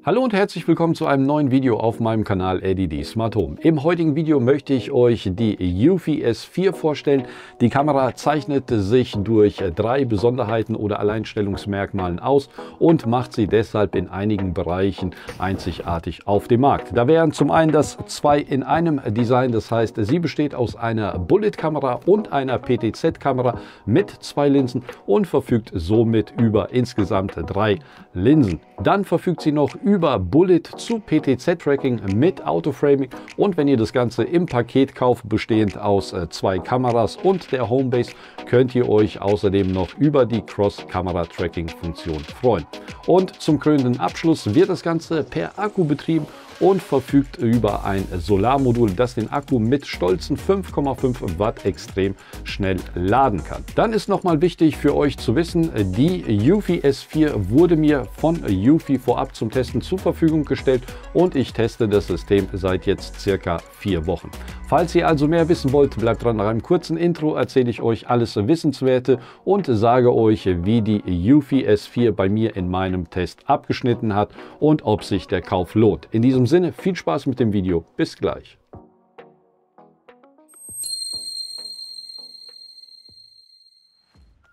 Hallo und herzlich willkommen zu einem neuen Video auf meinem Kanal LDD Smart Home. Im heutigen Video möchte ich euch die Eufy S4 vorstellen. Die Kamera zeichnet sich durch 3 Besonderheiten oder Alleinstellungsmerkmalen aus und macht sie deshalb in einigen Bereichen einzigartig auf dem Markt. Da wären zum einen das 2 in einem Design, das heißt, sie besteht aus einer Bullet-Kamera und einer PTZ-Kamera mit 2 Linsen und verfügt somit über insgesamt 3 Linsen. Dann verfügt sie noch über Bullet zu PTZ-Tracking mit Autoframing, und wenn ihr das Ganze im Paket kauft, bestehend aus 2 Kameras und der Homebase, könnt ihr euch außerdem noch über die Cross-Kamera-Tracking-Funktion freuen. Und zum krönenden Abschluss wird das Ganze per Akku betrieben und verfügt über ein Solarmodul, das den Akku mit stolzen 5,5 Watt extrem schnell laden kann. Dann ist nochmal wichtig für euch zu wissen, die Eufy S4 wurde mir von Eufy vorab zum Testen zur Verfügung gestellt und ich teste das System seit jetzt circa 4 Wochen. Falls ihr also mehr wissen wollt, bleibt dran. Nach einem kurzen Intro erzähle ich euch alles Wissenswerte und sage euch, wie die Eufy S4 bei mir in meinem Test abgeschnitten hat und ob sich der Kauf lohnt. In diesem Sinne, viel Spaß mit dem Video. Bis gleich.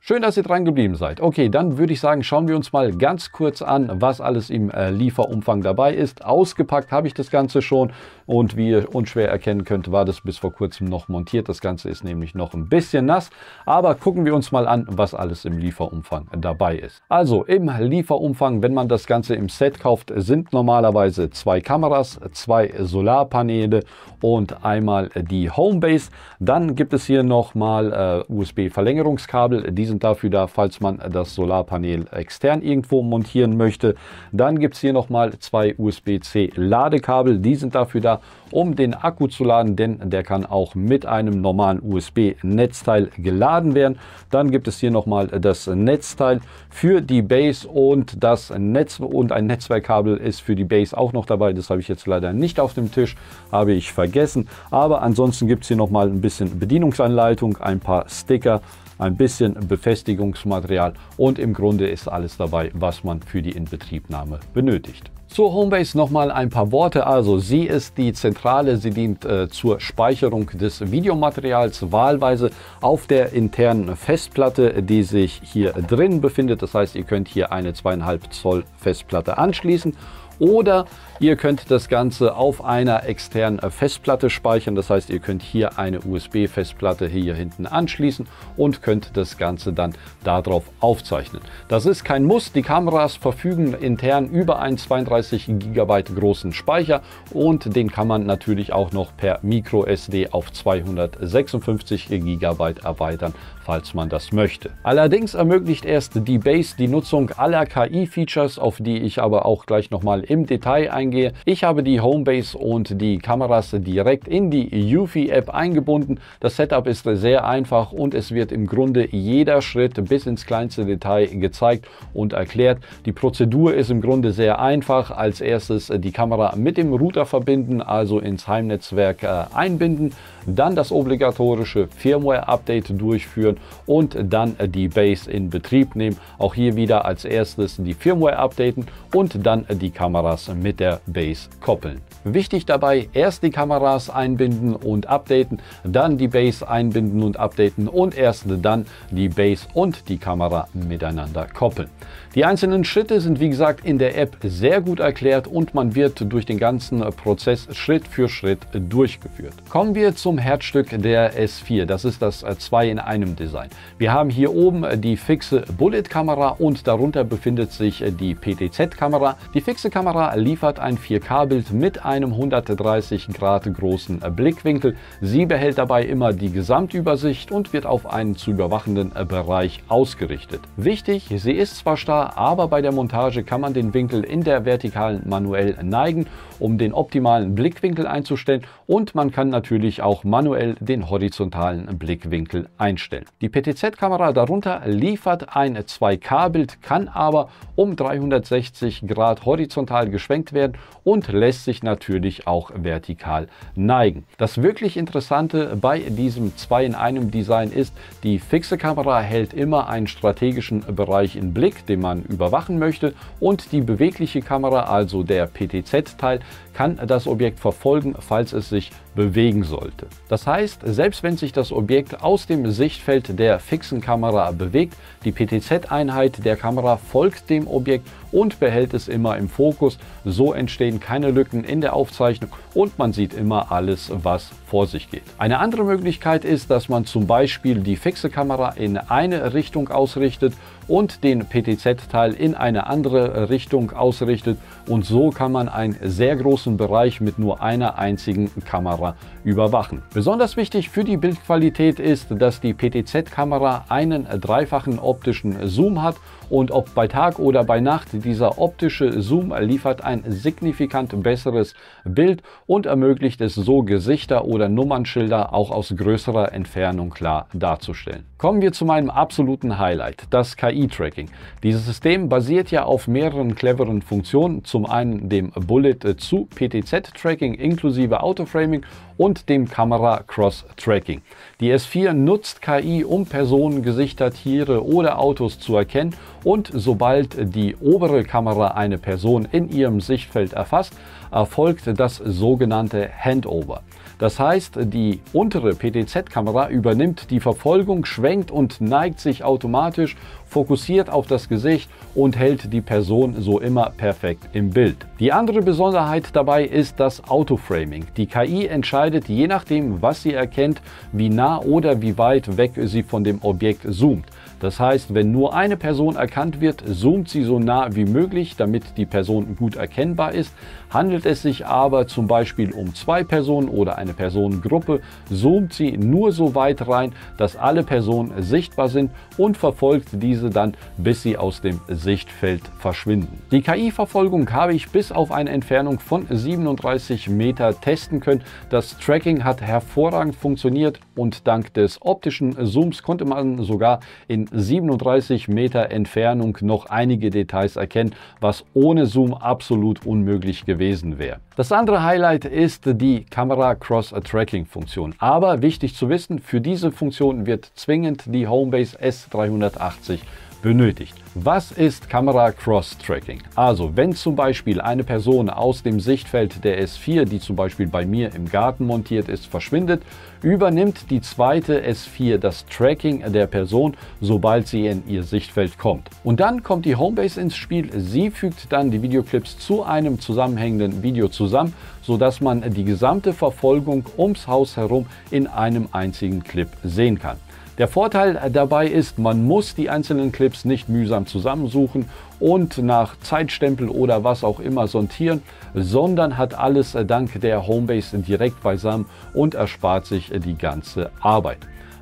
Schön, dass ihr dran geblieben seid. Okay, dann würde ich sagen, schauen wir uns mal ganz kurz an, was alles im Lieferumfang dabei ist. Ausgepackt habe ich das Ganze schon und wie ihr unschwer erkennen könnt, war das bis vor kurzem noch montiert. Das Ganze ist nämlich noch ein bisschen nass, aber gucken wir uns mal an, was alles im Lieferumfang dabei ist. Also im Lieferumfang, wenn man das Ganze im Set kauft, sind normalerweise 2 Kameras, 2 Solarpaneele und einmal die Homebase. Dann gibt es hier nochmal USB-Verlängerungskabel. Die sind dafür da, falls man das Solarpanel extern irgendwo montieren möchte. Dann gibt es hier nochmal 2 USB-C Ladekabel. Die sind dafür da, um den Akku zu laden, denn der kann auch mit einem normalen USB-Netzteil geladen werden. Dann gibt es hier nochmal das Netzteil für die Base und das Netz, und ein Netzwerkkabel ist für die Base auch noch dabei. Das habe ich jetzt leider nicht auf dem Tisch, habe ich vergessen. Aber ansonsten gibt es hier nochmal ein bisschen Bedienungsanleitung, ein paar Sticker, ein bisschen Befestigungsmaterial und im Grunde ist alles dabei, was man für die Inbetriebnahme benötigt. Zur Homebase nochmal ein paar Worte. Also sie ist die Zentrale, sie dient zur Speicherung des Videomaterials, wahlweise auf der internen Festplatte, die sich hier drin befindet. Das heißt, ihr könnt hier eine 2,5 Zoll Festplatte anschließen. Oder ihr könnt das Ganze auf einer externen Festplatte speichern. Das heißt, ihr könnt hier eine USB-Festplatte hier hinten anschließen und könnt das Ganze dann darauf aufzeichnen. Das ist kein Muss. Die Kameras verfügen intern über einen 32 GB großen Speicher und den kann man natürlich auch noch per MicroSD auf 256 GB erweitern, falls man das möchte. Allerdings ermöglicht erst die Base die Nutzung aller KI-Features, auf die ich aber auch gleich nochmal im Detail eingehe. Ich habe die Homebase und die Kameras direkt in die Eufy-App eingebunden. Das Setup ist sehr einfach und es wird im Grunde jeder Schritt bis ins kleinste Detail gezeigt und erklärt. Die Prozedur ist im Grunde sehr einfach. Als erstes die Kamera mit dem Router verbinden, also ins Heimnetzwerk einbinden, dann das obligatorische Firmware-Update durchführen und dann die Base in Betrieb nehmen. Auch hier wieder als erstes die Firmware updaten und dann die Kameras mit der Base koppeln. Wichtig dabei, erst die Kameras einbinden und updaten, dann die Base einbinden und updaten und erst dann die Base und die Kamera miteinander koppeln. Die einzelnen Schritte sind wie gesagt in der App sehr gut erklärt und man wird durch den ganzen Prozess Schritt für Schritt durchgeführt. Kommen wir zum Herzstück der S4. Das ist das 2 in einem Design. Wir haben hier oben die fixe Bullet-Kamera und darunter befindet sich die PTZ-Kamera. Die fixe Kamera liefert ein 4K-Bild mit einem 130 Grad großen Blickwinkel. Sie behält dabei immer die Gesamtübersicht und wird auf einen zu überwachenden Bereich ausgerichtet. Wichtig, sie ist zwar starr, aber bei der Montage kann man den Winkel in der Vertikalen manuell neigen, um den optimalen Blickwinkel einzustellen, und man kann natürlich auch manuell den horizontalen Blickwinkel einstellen. Die PTZ-Kamera darunter liefert ein 2K-Bild, kann aber um 360 Grad horizontal horizontal geschwenkt werden und lässt sich natürlich auch vertikal neigen. Das wirklich Interessante bei diesem 2-in-1 Design ist, die fixe Kamera hält immer einen strategischen Bereich im Blick, den man überwachen möchte, und die bewegliche Kamera, also der PTZ-Teil, kann das Objekt verfolgen, falls es sich bewegen sollte. Das heißt, selbst wenn sich das Objekt aus dem Sichtfeld der fixen Kamera bewegt, die PTZ-Einheit der Kamera folgt dem Objekt und behält es immer im Fokus. So entstehen keine Lücken in der Aufzeichnung und man sieht immer alles, was vor sich geht. Eine andere Möglichkeit ist, dass man zum Beispiel die fixe Kamera in eine Richtung ausrichtet und den PTZ-Teil in eine andere Richtung ausrichtet, und so kann man einen sehr großen Bereich mit nur einer einzigen Kamera überwachen. Besonders wichtig für die Bildqualität ist, dass die PTZ-Kamera einen dreifachen optischen Zoom hat, und ob bei Tag oder bei Nacht, dieser optische Zoom liefert ein signifikant besseres Bild und ermöglicht es so, Gesichter oder Nummernschilder auch aus größerer Entfernung klar darzustellen. Kommen wir zu meinem absoluten Highlight, das KI-Tracking. Dieses System basiert ja auf mehreren cleveren Funktionen, zum einen dem Bullet-to-PTZ-Tracking inklusive Autoframing und dem Kamera-Cross-Tracking. Die S4 nutzt KI, um Personen, Gesichter, Tiere oder Autos zu erkennen, und sobald die obere Kamera eine Person in ihrem Sichtfeld erfasst, erfolgt das sogenannte Handover. Das heißt, die untere PTZ-Kamera übernimmt die Verfolgung, schwenkt und neigt sich automatisch, fokussiert auf das Gesicht und hält die Person so immer perfekt im Bild. Die andere Besonderheit dabei ist das Autoframing. Die KI entscheidet, je nachdem, was sie erkennt, wie nah oder wie weit weg sie von dem Objekt zoomt. Das heißt, wenn nur eine Person erkannt wird, zoomt sie so nah wie möglich, damit die Person gut erkennbar ist. Handelt es sich aber zum Beispiel um zwei Personen oder eine Personengruppe, zoomt sie nur so weit rein, dass alle Personen sichtbar sind und verfolgt diese dann, bis sie aus dem Sichtfeld verschwinden. Die KI-Verfolgung habe ich bis auf eine Entfernung von 37 Meter testen können. Das Tracking hat hervorragend funktioniert und dank des optischen Zooms konnte man sogar in 37 Meter Entfernung noch einige Details erkennen, was ohne Zoom absolut unmöglich gewesen wäre. Das andere Highlight ist die Kamera-Cross-Tracking-Funktion. Aber wichtig zu wissen, für diese Funktion wird zwingend die Homebase S380 benötigt. Was ist Kamera-Cross-Tracking? Also, wenn zum Beispiel eine Person aus dem Sichtfeld der S4, die zum Beispiel bei mir im Garten montiert ist, verschwindet, übernimmt die zweite S4 das Tracking der Person, sobald sie in ihr Sichtfeld kommt. Und dann kommt die Homebase ins Spiel. Sie fügt dann die Videoclips zu einem zusammenhängenden Video zusammen, sodass man die gesamte Verfolgung ums Haus herum in einem einzigen Clip sehen kann. Der Vorteil dabei ist, man muss die einzelnen Clips nicht mühsam zusammensuchen und nach Zeitstempel oder was auch immer sortieren, sondern hat alles dank der Homebase direkt beisammen und erspart sich die ganze Arbeit.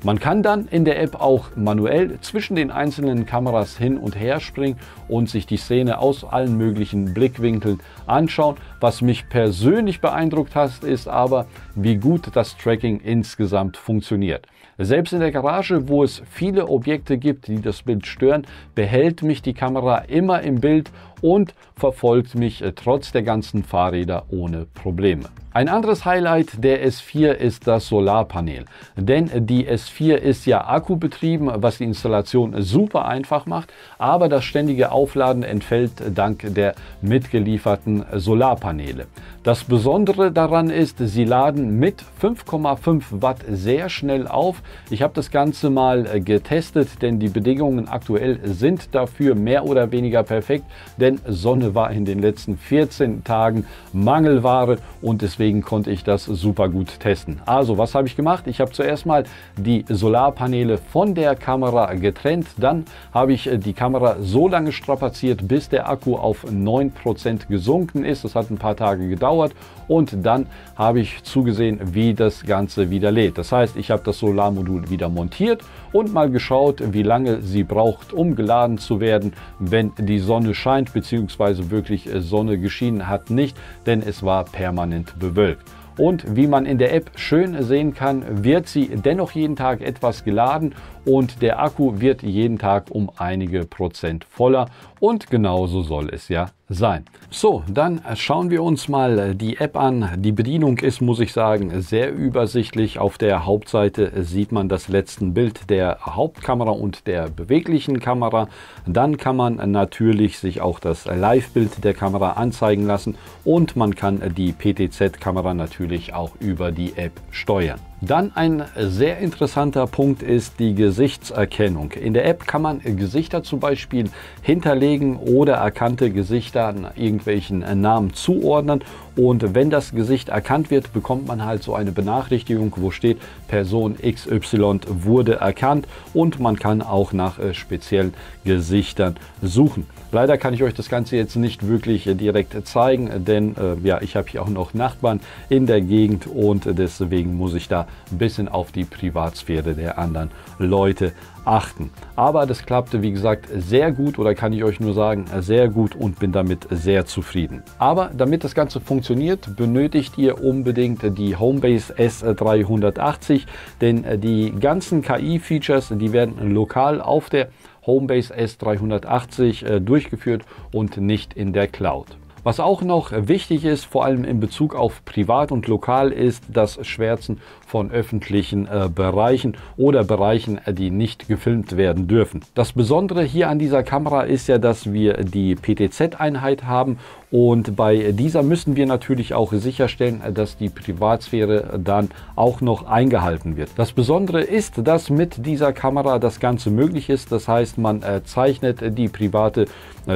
Man kann dann in der App auch manuell zwischen den einzelnen Kameras hin und her springen und sich die Szene aus allen möglichen Blickwinkeln anschauen. Was mich persönlich beeindruckt hat, ist aber, wie gut das Tracking insgesamt funktioniert. Selbst in der Garage, wo es viele Objekte gibt, die das Bild stören, behält mich die Kamera immer im Bild und verfolgt mich trotz der ganzen Fahrräder ohne Probleme. Ein anderes Highlight der S4 ist das Solarpanel, denn die S4 ist ja akkubetrieben, was die Installation super einfach macht, aber das ständige Aufladen entfällt dank der mitgelieferten Solarpaneele. Das Besondere daran ist, sie laden mit 5,5 Watt sehr schnell auf. Ich habe das Ganze mal getestet, denn die Bedingungen aktuell sind dafür mehr oder weniger perfekt, denn Sonne war in den letzten 14 Tagen Mangelware und deswegen konnte ich das super gut testen. Also, was habe ich gemacht? Ich habe zuerst mal die Solarpaneele von der Kamera getrennt, dann habe ich die Kamera so lange strapaziert, bis der Akku auf 9% gesunken ist. Das hat ein paar Tage gedauert und dann habe ich zugesehen, wie das Ganze wieder lädt. Das heißt, ich habe das Solarmodul wieder montiert und mal geschaut, wie lange sie braucht, um geladen zu werden, wenn die Sonne scheint, beziehungsweise wirklich Sonne geschienen hat nicht, denn es war permanent bewölkt. Und wie man in der App schön sehen kann, wird sie dennoch jeden Tag etwas geladen und der Akku wird jeden Tag um einige Prozent voller und genauso soll es ja sein. So, dann schauen wir uns mal die App an. Die Bedienung ist, muss ich sagen, sehr übersichtlich. Auf der Hauptseite sieht man das letzte Bild der Hauptkamera und der beweglichen Kamera. Dann kann man natürlich sich auch das Live-Bild der Kamera anzeigen lassen und man kann die PTZ-Kamera natürlich auch über die App steuern. Dann ein sehr interessanter Punkt ist die Gesichtserkennung. In der App kann man Gesichter zum Beispiel hinterlegen oder erkannte Gesichter an irgendwelchen Namen zuordnen. Und wenn das Gesicht erkannt wird, bekommt man halt so eine Benachrichtigung, wo steht, Person XY wurde erkannt, und man kann auch nach speziellen Gesichtern suchen. Leider kann ich euch das Ganze jetzt nicht wirklich direkt zeigen, denn ja, ich habe hier auch noch Nachbarn in der Gegend und deswegen muss ich da ein bisschen auf die Privatsphäre der anderen Leute achten. Aber das klappte, wie gesagt, sehr gut, oder kann ich euch nur sagen, sehr gut, und bin damit sehr zufrieden. Aber damit das Ganze funktioniert, benötigt ihr unbedingt die Homebase S380, denn die ganzen KI-Features, die werden lokal auf der Homebase S380 durchgeführt und nicht in der Cloud. Was auch noch wichtig ist, vor allem in Bezug auf privat und lokal, ist das Schwärzen von öffentlichen Bereichen oder Bereichen, die nicht gefilmt werden dürfen. Das Besondere hier an dieser Kamera ist ja, dass wir die PTZ-Einheit haben, und bei dieser müssen wir natürlich auch sicherstellen, dass die Privatsphäre dann auch noch eingehalten wird. Das Besondere ist, dass mit dieser Kamera das Ganze möglich ist. Das heißt, man zeichnet die private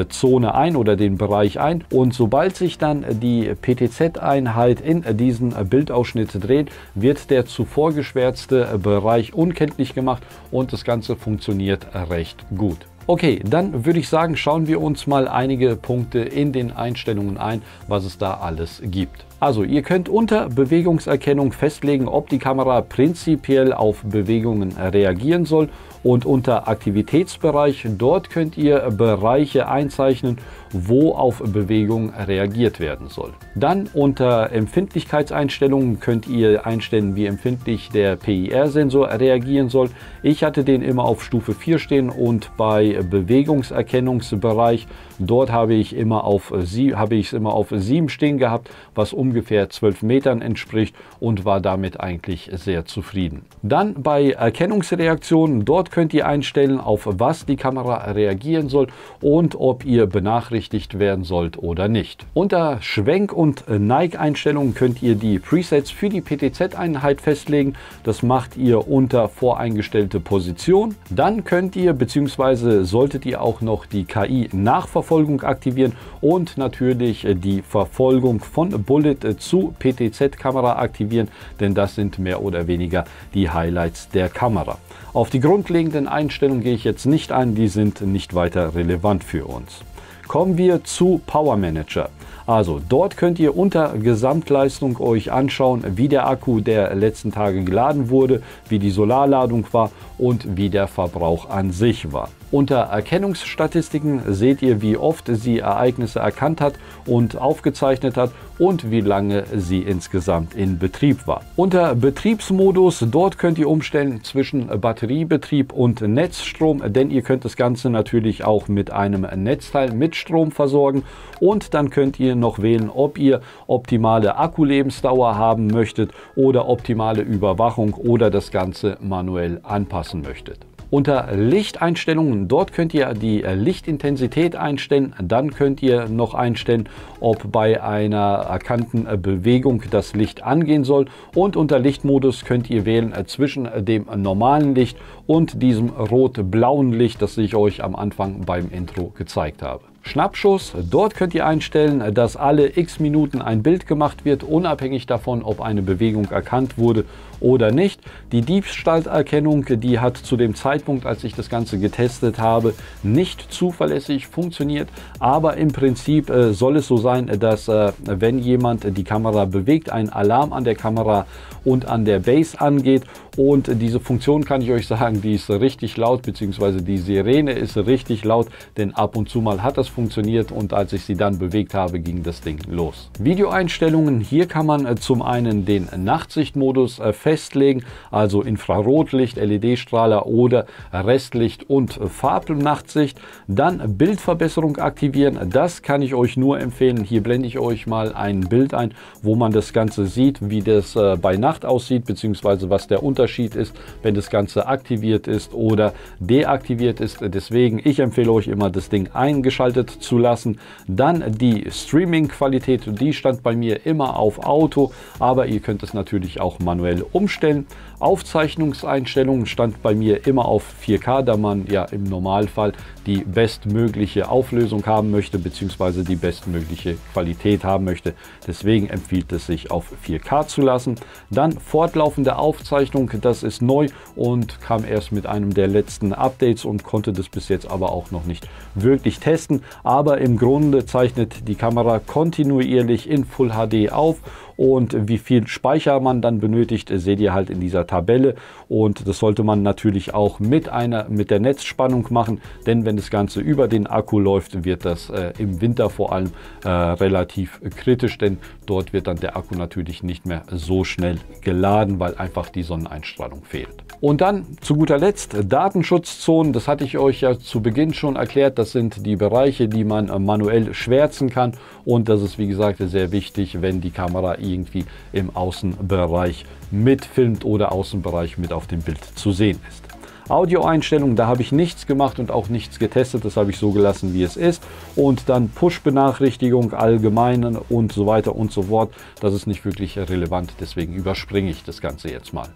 Zone ein oder den Bereich ein, und sobald sich dann die PTZ-Einheit in diesen Bildausschnitt dreht, wird der zuvor geschwärzte Bereich unkenntlich gemacht und das Ganze funktioniert recht gut. Okay, dann würde ich sagen, schauen wir uns mal einige Punkte in den Einstellungen ein, was es da alles gibt. Also, ihr könnt unter Bewegungserkennung festlegen, ob die Kamera prinzipiell auf Bewegungen reagieren soll, und unter Aktivitätsbereich, dort könnt ihr Bereiche einzeichnen, wo auf Bewegung reagiert werden soll. Dann unter Empfindlichkeitseinstellungen könnt ihr einstellen, wie empfindlich der PIR-Sensor reagieren soll. Ich hatte den immer auf Stufe 4 stehen, und bei Bewegungserkennungsbereich, dort habe ich es immer auf 7 stehen gehabt, was ungefähr 12 Metern entspricht, und war damit eigentlich sehr zufrieden. Dann bei Erkennungsreaktionen, dort könnt ihr einstellen, auf was die Kamera reagieren soll und ob ihr benachrichtigt werden sollt oder nicht. Unter Schwenk- und Neig-Einstellungen könnt ihr die Presets für die PTZ-Einheit festlegen. Das macht ihr unter voreingestellte Position. Dann könnt ihr bzw. solltet ihr auch noch die KI-Nachverfolgung aktivieren und natürlich die Verfolgung von Bullet zu PTZ-Kamera aktivieren, denn das sind mehr oder weniger die Highlights der Kamera. Auf die grundlegenden Einstellungen gehe ich jetzt nicht ein, die sind nicht weiter relevant für uns. Kommen wir zu Power Manager. Also dort könnt ihr unter Gesamtleistung euch anschauen, wie der Akku der letzten Tage geladen wurde, wie die Solarladung war und wie der Verbrauch an sich war. Unter Erkennungsstatistiken seht ihr, wie oft sie Ereignisse erkannt hat und aufgezeichnet hat und wie lange sie insgesamt in Betrieb war. Unter Betriebsmodus, dort könnt ihr umstellen zwischen Batteriebetrieb und Netzstrom, denn ihr könnt das Ganze natürlich auch mit einem Netzteil mit Strom versorgen, und dann könnt ihr noch wählen, ob ihr optimale Akkulebensdauer haben möchtet oder optimale Überwachung oder das Ganze manuell anpassen möchtet. Unter Lichteinstellungen, dort könnt ihr die Lichtintensität einstellen. Dann könnt ihr noch einstellen, ob bei einer erkannten Bewegung das Licht angehen soll. Und unter Lichtmodus könnt ihr wählen zwischen dem normalen Licht und diesem rot-blauen Licht, das ich euch am Anfang beim Intro gezeigt habe. Schnappschuss, dort könnt ihr einstellen, dass alle x Minuten ein Bild gemacht wird, unabhängig davon, ob eine Bewegung erkannt wurde oder nicht. Die Diebstahlerkennung, die hat zu dem Zeitpunkt, als ich das Ganze getestet habe, nicht zuverlässig funktioniert, aber im Prinzip soll es so sein, dass wenn jemand die Kamera bewegt, ein Alarm an der Kamera und an der Base angeht Und diese Funktion, kann ich euch sagen, die ist richtig laut, beziehungsweise die Sirene ist richtig laut, denn ab und zu mal hat das funktioniert und als ich sie dann bewegt habe, ging das Ding los. Videoeinstellungen, hier kann man zum einen den Nachtsichtmodus festlegen, also Infrarotlicht, LED-Strahler oder Restlicht und Farbnachtsicht. Dann Bildverbesserung aktivieren, das kann ich euch nur empfehlen. Hier blende ich euch mal ein Bild ein, wo man das Ganze sieht, wie das bei Nacht aussieht, beziehungsweise was der Unterschied ist, wenn das Ganze aktiviert ist oder deaktiviert ist. Deswegen, ich empfehle euch immer, das Ding eingeschaltet zu lassen. Dann die Streaming-Qualität, die stand bei mir immer auf Auto, aber ihr könnt es natürlich auch manuell umstellen. Aufzeichnungseinstellungen stand bei mir immer auf 4K, da man ja im Normalfall die bestmögliche Auflösung haben möchte, beziehungsweise die bestmögliche Qualität haben möchte. Deswegen empfiehlt es sich auf 4K zu lassen. Dann fortlaufende Aufzeichnung, das ist neu und kam erst mit einem der letzten Updates und konnte das bis jetzt aber auch noch nicht wirklich testen. Aber im Grunde zeichnet die Kamera kontinuierlich in Full HD auf. Und wie viel Speicher man dann benötigt, seht ihr halt in dieser Tabelle. Und das sollte man natürlich auch mit der Netzspannung machen, denn wenn das Ganze über den Akku läuft, wird das im Winter vor allem relativ kritisch, denn dort wird dann der Akku natürlich nicht mehr so schnell geladen, weil einfach die Sonneneinstrahlung fehlt. Und dann zu guter Letzt Datenschutzzonen. Das hatte ich euch ja zu Beginn schon erklärt. Das sind die Bereiche, die man manuell schwärzen kann. Und das ist, wie gesagt, sehr wichtig, wenn die Kamera irgendwie im Außenbereich mitfilmt oder Außenbereich mit auf dem Bild zu sehen ist. Audioeinstellungen, da habe ich nichts gemacht und auch nichts getestet. Das habe ich so gelassen, wie es ist. Und dann Push-Benachrichtigung, allgemeinen und so weiter und so fort. Das ist nicht wirklich relevant, deswegen überspringe ich das Ganze jetzt mal.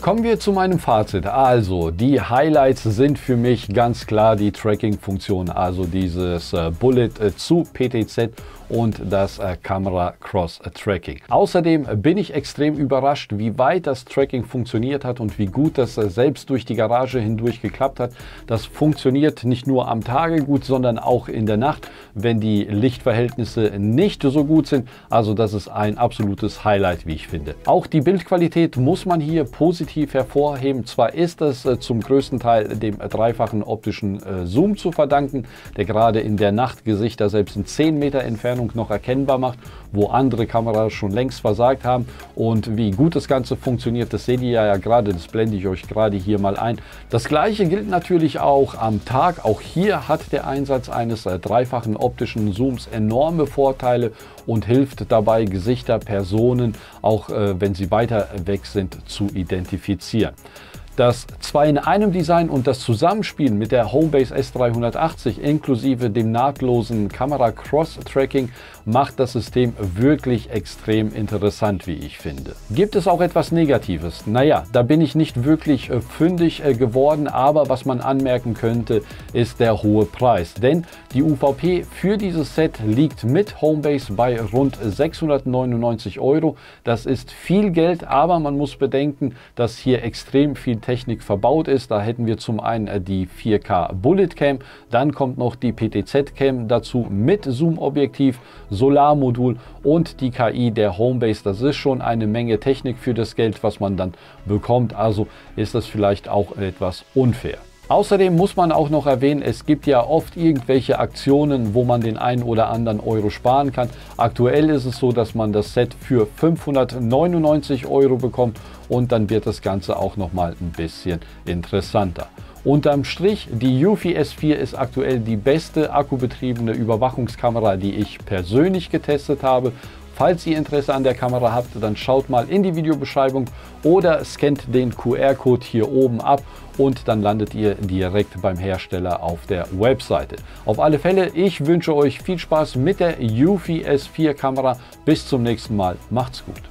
Kommen wir zu meinem Fazit. Also, die Highlights sind für mich ganz klar die Tracking-Funktion, also dieses Bullet zu PTZ und das Camera Cross Tracking. Außerdem bin ich extrem überrascht, wie weit das Tracking funktioniert hat und wie gut das selbst durch die Garage hindurch geklappt hat. Das funktioniert nicht nur am Tage gut, sondern auch in der Nacht, wenn die Lichtverhältnisse nicht so gut sind. Also das ist ein absolutes Highlight, wie ich finde. Auch die Bildqualität muss man hier positiv hervorheben. Zwar ist das zum größten Teil dem dreifachen optischen Zoom zu verdanken, der gerade in der Nacht Gesichter selbst in 10 Meter Entfernung noch erkennbar macht, wo andere Kameras schon längst versagt haben. Und wie gut das Ganze funktioniert, das seht ihr ja gerade, das blende ich euch gerade hier mal ein. Das gleiche gilt natürlich auch am Tag. Auch hier hat der Einsatz eines dreifachen optischen Zooms enorme Vorteile und hilft dabei, Gesichter, Personen, auch wenn sie weiter weg sind, zu identifizieren. Das 2-in-1 Design und das Zusammenspiel mit der Homebase S380 inklusive dem nahtlosen Kamera Cross Tracking macht das System wirklich extrem interessant, wie ich finde. Gibt es auch etwas Negatives? Naja, da bin ich nicht wirklich fündig geworden, aber was man anmerken könnte, ist der hohe Preis. Denn die UVP für dieses Set liegt mit Homebase bei rund 699 €. Das ist viel Geld, aber man muss bedenken, dass hier extrem viel Technik verbaut ist. Da hätten wir zum einen die 4K Bullet Cam, dann kommt noch die PTZ Cam dazu mit Zoom-Objektiv, Solarmodul und die KI der Homebase. Das ist schon eine Menge Technik für das Geld, was man dann bekommt. Also ist das vielleicht auch etwas unfair. Außerdem muss man auch noch erwähnen, es gibt ja oft irgendwelche Aktionen, wo man den einen oder anderen Euro sparen kann. Aktuell ist es so, dass man das Set für 599 € bekommt und dann wird das Ganze auch noch mal ein bisschen interessanter. Unterm Strich, die Eufy S4 ist aktuell die beste akkubetriebene Überwachungskamera, die ich persönlich getestet habe. Falls ihr Interesse an der Kamera habt, dann schaut mal in die Videobeschreibung oder scannt den QR-Code hier oben ab und dann landet ihr direkt beim Hersteller auf der Webseite. Auf alle Fälle, ich wünsche euch viel Spaß mit der Eufy S4 Kamera. Bis zum nächsten Mal. Macht's gut.